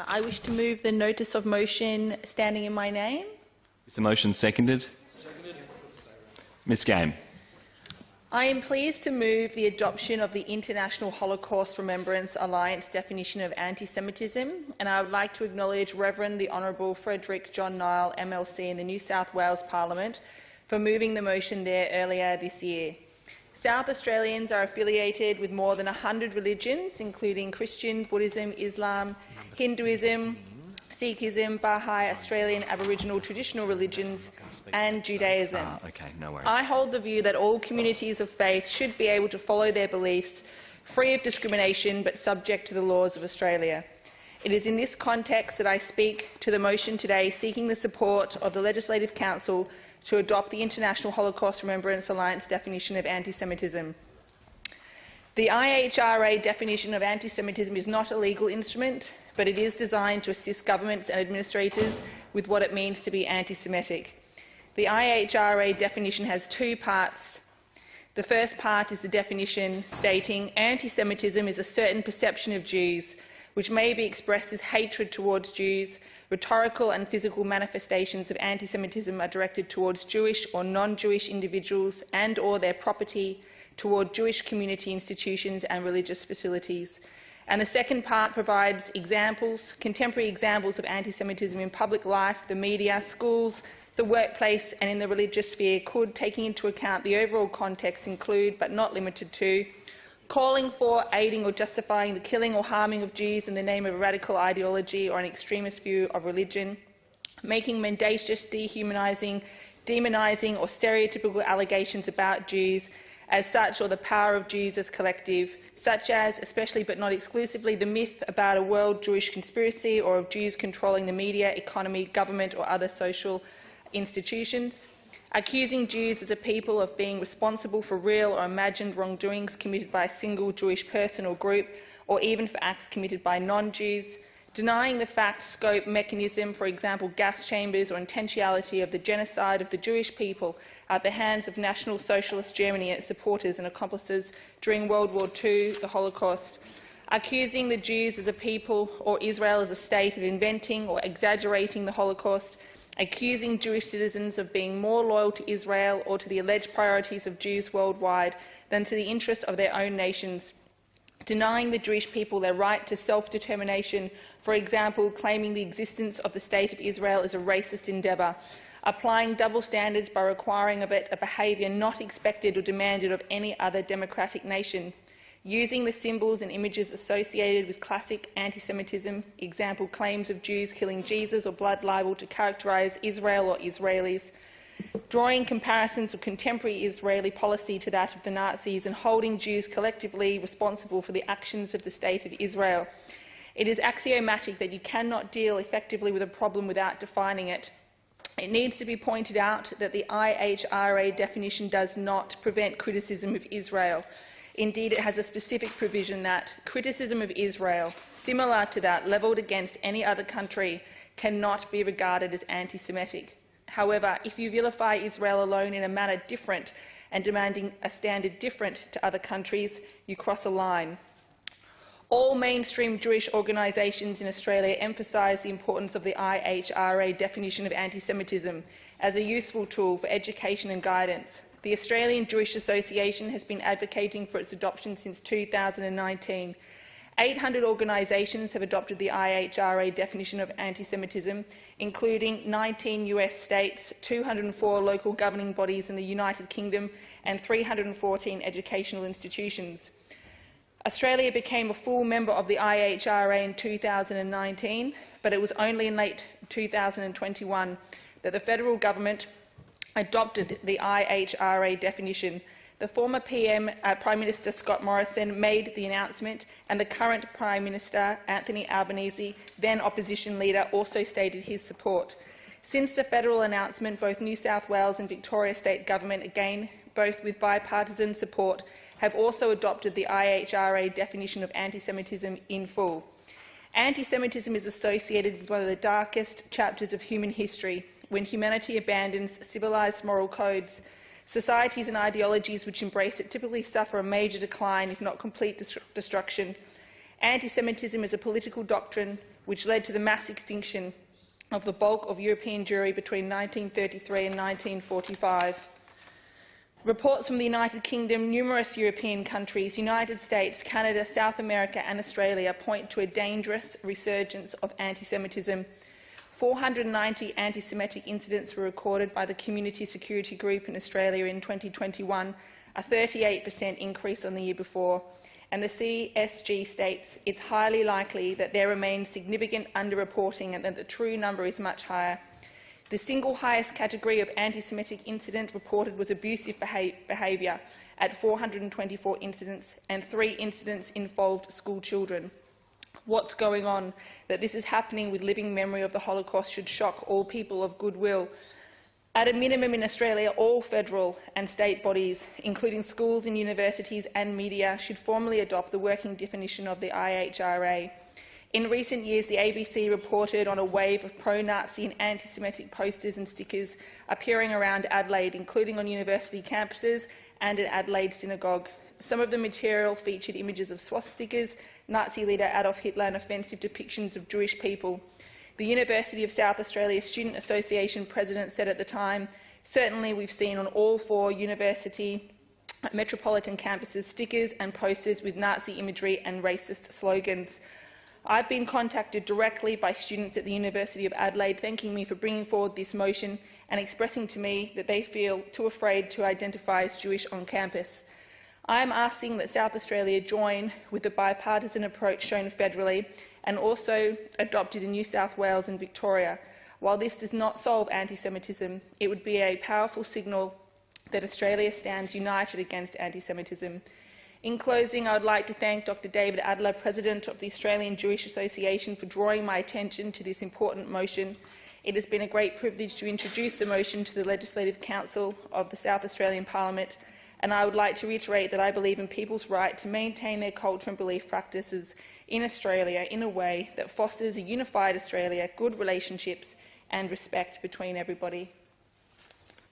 I wish to move the notice of motion standing in my name. Is the motion seconded? Ms Game. I am pleased to move the adoption of the International Holocaust Remembrance Alliance definition of anti-Semitism, and I would like to acknowledge Reverend the Honourable Frederick John Nile, MLC in the New South Wales Parliament, for moving the motion there earlier this year. South Australians are affiliated with more than 100 religions, including Christian, Buddhism, Islam, Hinduism, Sikhism, Baha'i, Australian Aboriginal traditional religions and Judaism. Okay, no worries. I hold the view that all communities of faith should be able to follow their beliefs free of discrimination but subject to the laws of Australia. It is in this context that I speak to the motion today seeking the support of the Legislative Council to adopt the International Holocaust Remembrance Alliance definition of anti-Semitism. The IHRA definition of anti-Semitism is not a legal instrument, but it is designed to assist governments and administrators with what it means to be anti-Semitic. The IHRA definition has two parts. The first part is the definition stating anti-Semitism is a certain perception of Jews, which may be expressed as hatred towards Jews. Rhetorical and physical manifestations of anti-Semitism are directed towards Jewish or non-Jewish individuals and or their property, toward Jewish community institutions and religious facilities. And the second part provides examples, contemporary examples of anti-Semitism in public life, the media, schools, the workplace and in the religious sphere could, taking into account the overall context, include, but not limited to, calling for, aiding or justifying the killing or harming of Jews in the name of a radical ideology or an extremist view of religion, making mendacious, dehumanising, demonising or stereotypical allegations about Jews as such, or the power of Jews as collective, such as, especially but not exclusively, the myth about a world Jewish conspiracy or of Jews controlling the media, economy, government or other social institutions, accusing Jews as a people of being responsible for real or imagined wrongdoings committed by a single Jewish person or group, or even for acts committed by non-Jews, denying the fact, scope, mechanism, for example, gas chambers or intentionality of the genocide of the Jewish people at the hands of National Socialist Germany and its supporters and accomplices during World War II, the Holocaust, accusing the Jews as a people or Israel as a state of inventing or exaggerating the Holocaust, accusing Jewish citizens of being more loyal to Israel or to the alleged priorities of Jews worldwide than to the interests of their own nations, denying the Jewish people their right to self-determination, for example, claiming the existence of the State of Israel is a racist endeavour, applying double standards by requiring of it a behaviour not expected or demanded of any other democratic nation, using the symbols and images associated with classic anti-Semitism, example, claims of Jews killing Jesus or blood libel to characterise Israel or Israelis, drawing comparisons of contemporary Israeli policy to that of the Nazis and holding Jews collectively responsible for the actions of the State of Israel. It is axiomatic that you cannot deal effectively with a problem without defining it. It needs to be pointed out that the IHRA definition does not prevent criticism of Israel. Indeed, it has a specific provision that criticism of Israel, similar to that levelled against any other country, cannot be regarded as anti-Semitic. However, if you vilify Israel alone in a manner different and demanding a standard different to other countries, you cross a line. All mainstream Jewish organisations in Australia emphasise the importance of the IHRA definition of anti-Semitism as a useful tool for education and guidance. The Australian Jewish Association has been advocating for its adoption since 2019. 800 organisations have adopted the IHRA definition of anti-Semitism, including 19 US states, 204 local governing bodies in the United Kingdom and 314 educational institutions. Australia became a full member of the IHRA in 2019, but it was only in late 2021 that the federal government adopted the IHRA definition. The former Prime Minister Scott Morrison made the announcement, and the current Prime Minister Anthony Albanese, then opposition leader, also stated his support. Since the federal announcement, both New South Wales and Victoria State Government, again both with bipartisan support, have also adopted the IHRA definition of anti-Semitism in full. Anti-Semitism is associated with one of the darkest chapters of human history, when humanity abandons civilised moral codes. Societies and ideologies which embrace it typically suffer a major decline, if not complete destruction. Anti-Semitism is a political doctrine which led to the mass extinction of the bulk of European Jewry between 1933 and 1945. Reports from the United Kingdom, numerous European countries, United States, Canada, South America and Australia point to a dangerous resurgence of anti-Semitism. 490 anti-Semitic incidents were recorded by the Community Security Group in Australia in 2021, a 38% increase on the year before, and the CSG states it's highly likely that there remains significant underreporting and that the true number is much higher. The single highest category of anti-Semitic incident reported was abusive behaviour at 424 incidents, and 3 incidents involved school children. What's going on? That this is happening with living memory of the Holocaust should shock all people of goodwill. At a minimum in Australia, all federal and state bodies, including schools and universities and media, should formally adopt the working definition of the IHRA. In recent years, the ABC reported on a wave of pro-Nazi and anti-Semitic posters and stickers appearing around Adelaide, including on university campuses and an Adelaide synagogue. Some of the material featured images of swastikas, Nazi leader Adolf Hitler, and offensive depictions of Jewish people. The University of South Australia Student Association president said at the time, "Certainly we've seen on all 4 university metropolitan campuses stickers and posters with Nazi imagery and racist slogans." I've been contacted directly by students at the University of Adelaide thanking me for bringing forward this motion and expressing to me that they feel too afraid to identify as Jewish on campus. I am asking that South Australia join with the bipartisan approach shown federally and also adopted in New South Wales and Victoria. While this does not solve anti-Semitism, it would be a powerful signal that Australia stands united against anti-Semitism. In closing, I would like to thank Dr. David Adler, President of the Australian Jewish Association, for drawing my attention to this important motion. It has been a great privilege to introduce the motion to the Legislative Council of the South Australian Parliament, and I would like to reiterate that I believe in people's right to maintain their culture and belief practices in Australia in a way that fosters a unified Australia, good relationships and respect between everybody.